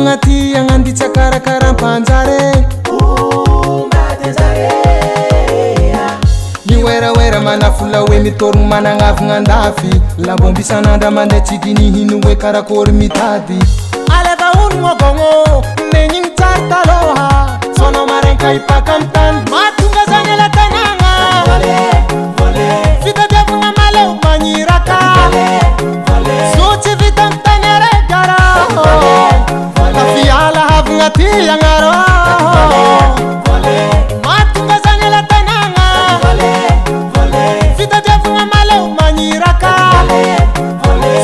havagna ty agnanditsy karakara-panjare miweraoera manafula hoe mitorogno managnavagna andafy lambombisan'andra manday tsikiny hoe karakory mitady aleva olo mogogno megniny tsary taloha sonao marenka ipaka amy tany mahatonga zany ala tanagna fitadiavagna maleo magniraka so tsy vita amy tany aregara lafiala havagna ty agnaro mahatonga zany ala tanagna fitadiavagna maleo magniraka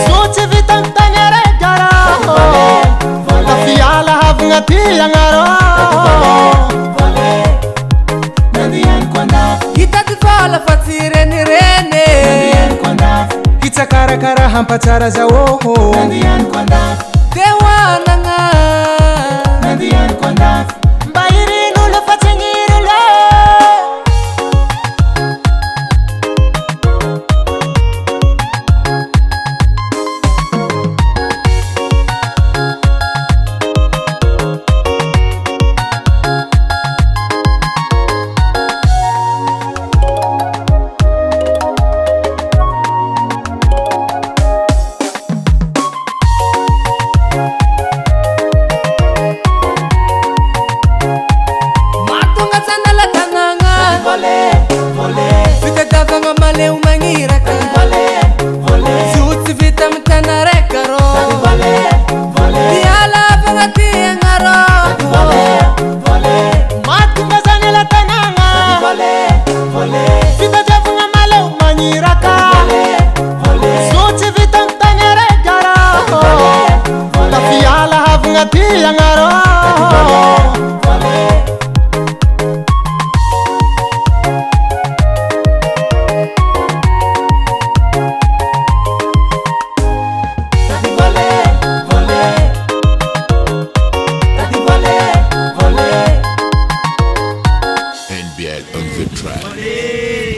so tsy vita amy tany aregara lafiala havagna ty agnaro hitady vala fa tsy renireny hitsakarakara hampatsara zao te hoanagna mba irin'olo fa tsy agnirin'olo fitadiavagna maleo magniraka so tsy vita amy tany aregaro miala havagna ty agnaro mahatonga zany ala tanagna fitadiavagna maleo magniraka so tsy vita amy tany aregara lafiala havagna ty agnaro NBL on the track.